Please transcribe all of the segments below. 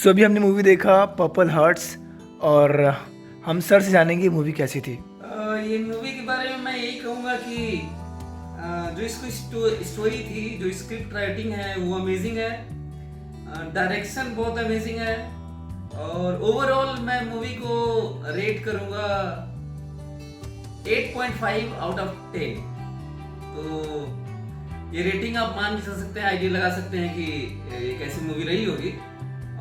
सो अभी हमने मूवी देखा पर्पल हार्ट्स और हम सर से जानेंगे मूवी कैसी थी। ये मूवी के बारे में मैं यही कहूँगा कि जो इसकी स्टोरी थी, जो स्क्रिप्ट राइटिंग है वो अमेजिंग है, डायरेक्शन बहुत अमेजिंग है और ओवरऑल मैं मूवी को रेट करूँगा 8.5 आउट ऑफ 10। तो ये रेटिंग आप मान भी सकते हैं, आइडिया लगा सकते हैं कि ये कैसी मूवी रही होगी।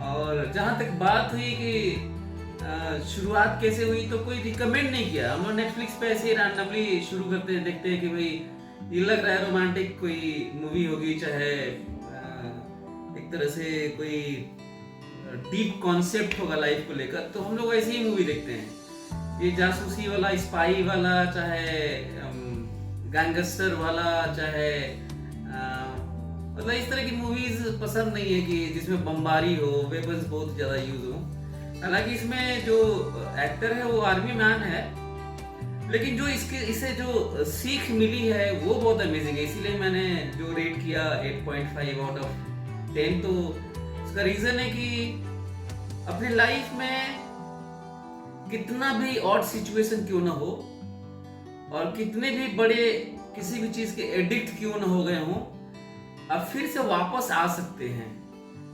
और जहाँ तक बात हुई कि शुरुआत कैसे हुई, तो कोई रिकमेंड नहीं किया। हम लोग नेटफ्लिक्स पे ऐसे ही रैंडमली शुरू करते हैं, देखते हैं कि भाई ये लग रहा है रोमांटिक कोई मूवी होगी, चाहे एक तरह से कोई डीप कॉन्सेप्ट होगा लाइफ को लेकर, तो हम लोग ऐसे ही मूवी देखते हैं। ये जासूसी वाला, स्पाई वाला, चाहे गैंगस्टर वाला, चाहे मतलब इस तरह की मूवीज पसंद नहीं है कि जिसमें बमबारी हो, वेपन्स बहुत ज्यादा यूज हो। हालांकि इसमें जो एक्टर है वो आर्मी मैन है, लेकिन जो इसे जो सीख मिली है वो बहुत अमेजिंग है। इसीलिए मैंने जो रेट किया 8.5 आउट ऑफ 10। तो उसका रीजन है कि अपने लाइफ में कितना भी ऑड सिचुएशन क्यों ना हो और कितने भी बड़े किसी भी चीज के एडिक्ट क्यों ना हो गए हों, अब फिर से वापस आ सकते हैं।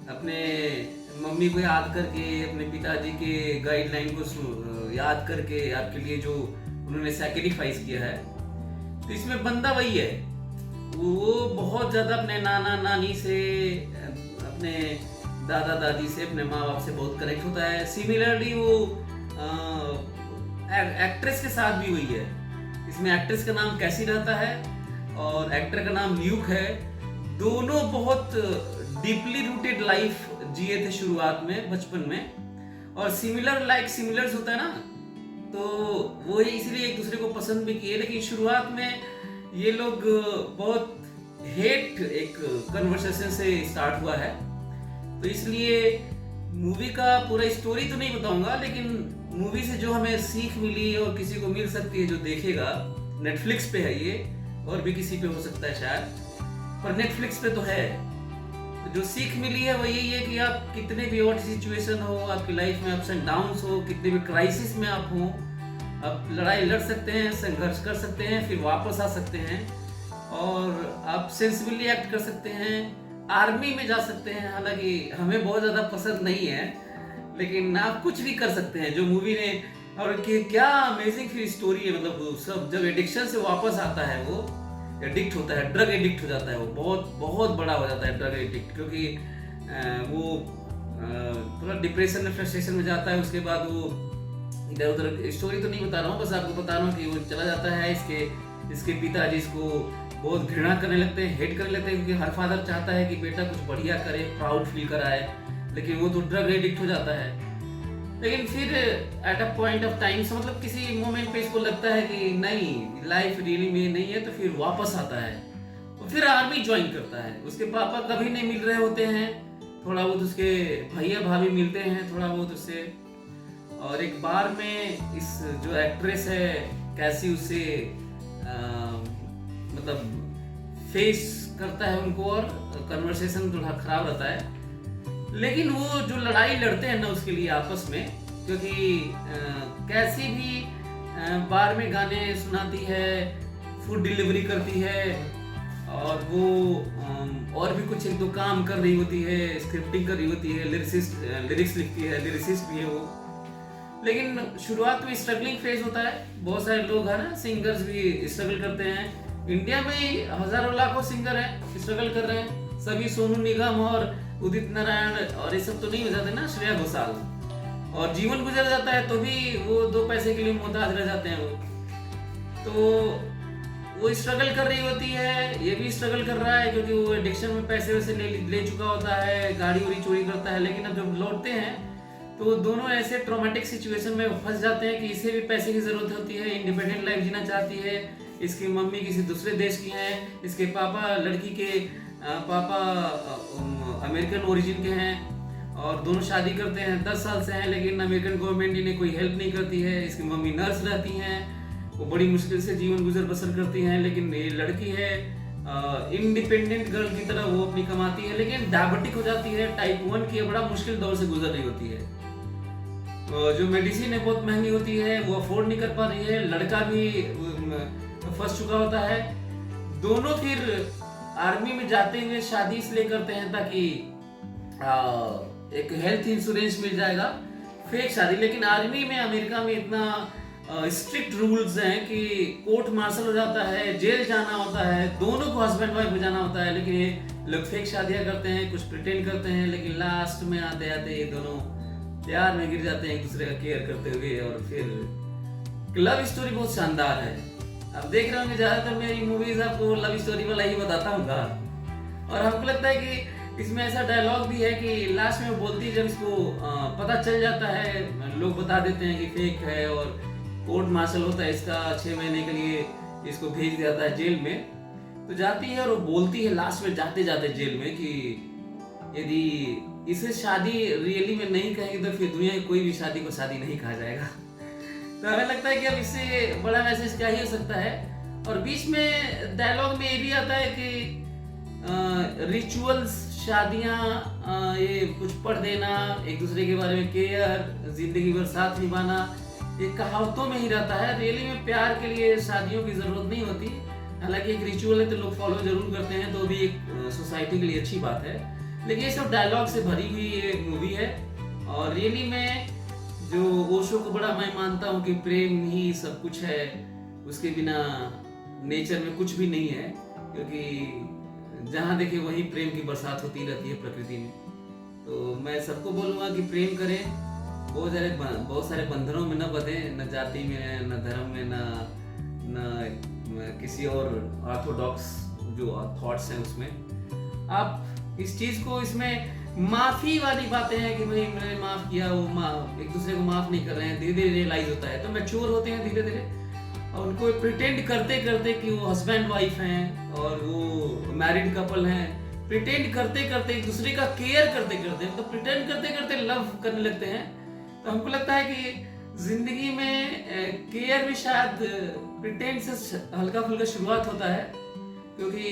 अपने मम्मी को याद करके, अपने पिताजी के गाइडलाइन को याद करके, आपके लिए जो उन्होंने सैक्रिफाइस किया है, तो इसमें बंदा वही है। वो बहुत ज्यादा अपने नाना नानी से, अपने दादा दादी से, अपने माँ बाप से बहुत कनेक्ट होता है। सिमिलरली वो एक्ट्रेस के साथ भी वही है। इसमें एक्ट्रेस का नाम कैसी रहता है और एक्टर का नाम ल्यूक है। दोनों बहुत डीपली रूटेड लाइफ जिए थे शुरुआत में, बचपन में, और सिमिलर्स होता है ना, तो वो इसलिए एक दूसरे को पसंद भी किए। लेकिन शुरुआत में ये लोग बहुत हेट एक कन्वर्सेशन से स्टार्ट हुआ है। तो इसलिए मूवी का पूरा स्टोरी तो नहीं बताऊंगा, लेकिन मूवी से जो हमें सीख मिली और किसी को मिल सकती है जो देखेगा, नेटफ्लिक्स पे है ये, और भी किसी पे हो सकता है शायद, पर नेटफ्लिक्स पे तो है। जो सीख मिली है वो यही है कि आप कितने भी और सिचुएशन हो, आपकी लाइफ में अप्स एंड डाउन्स हो, कितने भी क्राइसिस में आप हो, आप लड़ाई लड़ सकते हैं, संघर्ष कर सकते हैं, फिर वापस आ सकते हैं और आप सेंसिबली एक्ट कर सकते हैं, आर्मी में जा सकते हैं। हालांकि हमें बहुत ज़्यादा पसंद नहीं है, लेकिन आप कुछ भी कर सकते हैं जो मूवी ने। और क्या अमेजिंग फिर स्टोरी है। मतलब सब जब एडिक्शन से वापस आता है, वो एडिक्ट होता है, ड्रग एडिक्ट हो जाता है, वो बहुत बहुत बड़ा हो जाता है ड्रग एडिक्ट, क्योंकि वो थोड़ा डिप्रेशन में, फ्रस्ट्रेशन में जाता है। उसके बाद वो इधर उधर, स्टोरी तो नहीं बता रहा हूँ, बस आपको बता रहा हूँ कि वो चला जाता है। इसके पिताजी इसको बहुत घृणा करने लगते हैं, हेट करने लगते हैं, क्योंकि हर फादर चाहता है कि बेटा कुछ बढ़िया करे, प्राउड फील कराए, लेकिन वो तो ड्रग एडिक्ट हो जाता है। लेकिन फिर at a point of time से, मतलब किसी मोमेंट पे इसको लगता है कि नहीं, लाइफ रियली में नहीं है, तो फिर वापस आता है और फिर आर्मी ज्वाइन करता है। उसके पापा कभी नहीं मिल रहे होते हैं, थोड़ा बहुत उसके भैया भाभी मिलते हैं थोड़ा बहुत उससे, और एक बार में इस जो एक्ट्रेस है कैसी, उससे मतलब फेस करता है उनको और कन्वर्सेशन थोड़ा खराब रहता है। लेकिन वो जो लड़ाई लड़ते हैं ना उसके लिए आपस में, क्योंकि कैसी भी बार में गाने सुनाती है, फूड डिलीवरी करती है, और वो और भी कुछ एक दो काम कर रही होती है, स्क्रिप्टिंग कर रही होती है, लिरिक्स लिखती है, लिरिसिस्ट भी है वो। लेकिन शुरुआत में स्ट्रगलिंग फेज होता है। बहुत सारे लोग हैं ना, सिंगर्स भी स्ट्रगल करते हैं। इंडिया में हजारों लाखों सिंगर हैं, स्ट्रगल कर रहे हैं। सभी सोनू निगम और उदित नारायण और ये सब तो नहीं हो जाते ना, श्रेया घोषाल, और जीवन गुजर जाता है तो भी वो दो पैसे के लिए मोहताज रह जाते हैं। तो वो स्ट्रगल कर रही होती है, ये भी स्ट्रगल कर रहा है, क्योंकि वो एडिक्शन में पैसे वैसे ले चुका होता है, गाड़ी वाड़ी चोरी करता है। लेकिन अब जब लौटते हैं तो दोनों ऐसे ट्रॉमेटिक सिचुएशन में फंस जाते हैं कि इसे भी पैसे की जरूरत होती है, इंडिपेंडेंट लाइफ जीना चाहती है। इसकी मम्मी किसी दूसरे देश की हैं, इसके पापा, लड़की के पापा अमेरिकन ओरिजिन के हैं, और दोनों शादी करते हैं, 10 साल से हैं, लेकिन अमेरिकन गवर्नमेंट इन्हें कोई हेल्प नहीं करती है। इसकी मम्मी नर्स रहती हैं, वो बड़ी मुश्किल से जीवन गुजर बसर करती हैं। लेकिन ये लड़की है इंडिपेंडेंट गर्ल की तरह वो अपनी कमाती है, लेकिन डायबिटिक हो जाती है, टाइप 1 की बड़ा मुश्किल दौर से गुजर रही होती है। जो मेडिसिन है बहुत महंगी होती है, वो अफोर्ड नहीं कर पा रही है, लड़का भी फंस चुका होता है। दोनों फिर आर्मी में जाते हुए शादी इसलिए करते हैं ताकि एक हेल्थ इंश्योरेंस मिल जाएगा, फेक शादी। लेकिन आर्मी में, अमेरिका में इतना स्ट्रिक्ट रूल्स हैं कि कोर्ट मार्शल हो जाता है, जेल जाना होता है, दोनों को हस्बैंड वाइफ हो जाना होता है। लेकिन ये लोग फेक शादियां करते हैं, कुछ प्रिटेंड करते हैं, लेकिन लास्ट में आते आते ये दोनों प्यार में गिर जाते हैं एक दूसरे का केयर करते हुए। और फिर लव स्टोरी बहुत शानदार है। अब देख रहे होंगे ज्यादातर मेरी मूवीज आपको लव स्टोरी वाला ही बताता हूँ। और हमको लगता है कि इसमें ऐसा डायलॉग भी है कि लास्ट में वो बोलती है, जब इसको पता चल जाता है, लोग बता देते हैं कि फेक है और कोर्ट मार्शल होता है इसका 6 महीने के लिए, इसको भेज दिया जाता है जेल में, तो जाती है और वो बोलती है लास्ट में जाते जाते जेल में कि यदि इसे शादी रियली में नहीं कहेंगे तो फिर दुनिया की कोई भी शादी को शादी नहीं कहा जाएगा। तो हमें लगता है कि अब इससे बड़ा मैसेज क्या ही हो सकता है। और बीच में डायलॉग में ये भी आता है कि रिचुअल्स, शादियां, ये कुछ पढ़ देना, एक दूसरे के बारे में केयर, जिंदगी भर साथ निभाना, ये कहावतों में ही रहता है। रियली में प्यार के लिए शादियों की जरूरत नहीं होती। हालांकि एक रिचुअल है तो लोग फॉलो जरूर करते हैं, तो भी एक सोसाइटी के लिए अच्छी बात है। लेकिन ये सब डायलॉग से भरी हुई ये मूवी है। और रियली में जो ओशो को बड़ा मैं मानता हूँ कि प्रेम ही सब कुछ है, उसके बिना नेचर में कुछ भी नहीं है, क्योंकि जहाँ देखे वहीं प्रेम की बरसात होती रहती है प्रकृति में। तो मैं सबको बोलूँगा कि प्रेम करें, बहुत सारे बंधनों में न बंधे, न जाति में, न धर्म में, न किसी और ऑर्थोडॉक्स जो थॉट्स हैं उसमें। आप इस चीज को, इसमें माफी वाली बातें हैं कि भाई मैंने माफ किया, वो एक दूसरे को माफ नहीं कर रहे हैं, धीरे धीरे रियलाइज होता है, तो मैच्योर होते हैं धीरे धीरे। और उनको प्रिटेंड करते करते कि वो हस्बैंड वाइफ हैं और वो मैरिड कपल हैं, प्रिटेंड करते करते एक दूसरे का केयर करते करते, तो प्रिटेंड करते करते लव करने लगते हैं। तो हमको लगता है कि जिंदगी में केयर भी शायद प्रिटेंड से हल्का फुल्का शुरुआत होता है, क्योंकि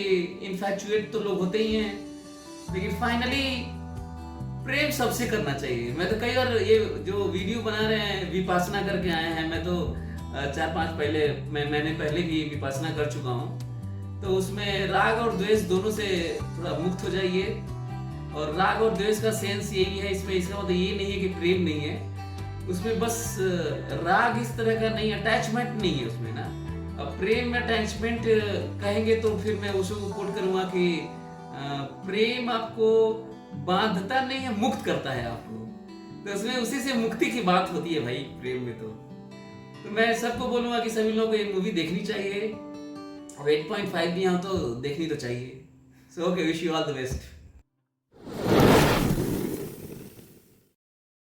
इनफैक्चुएट तो लोग होते ही हैं, लेकिन फाइनली प्रेम सबसे करना चाहिए। मैं तो कई बार ये जो वीडियो बना रहे हैं विपासना करके आए हैं, मैं तो 4-5 मैंने पहले भी विपासना कर चुका हूँ। तो उसमें राग और द्वेष दोनों से थोड़ा मुक्त हो जाइए। और राग और द्वेष का सेंस यही है इसमें, इसका मतलब ये नहीं है कि प्रेम नहीं है उसमें, बस राग इस तरह का नहीं, अटैचमेंट नहीं है उसमें ना। अब प्रेम में अटैचमेंट कहेंगे तो फिर मैं उसको कोट करूंगा कि प्रेम आपको बांधता नहीं है, मुक्त करता है आपको। तो उसमें उसी से मुक्ति की बात होती है भाई प्रेम में। तो मैं सबको बोलूंगा कि सभी लोगों को ये मूवी देखनी चाहिए। 8.5 भी यहाँ तो देखनी तो चाहिए। So okay, wish you all the best.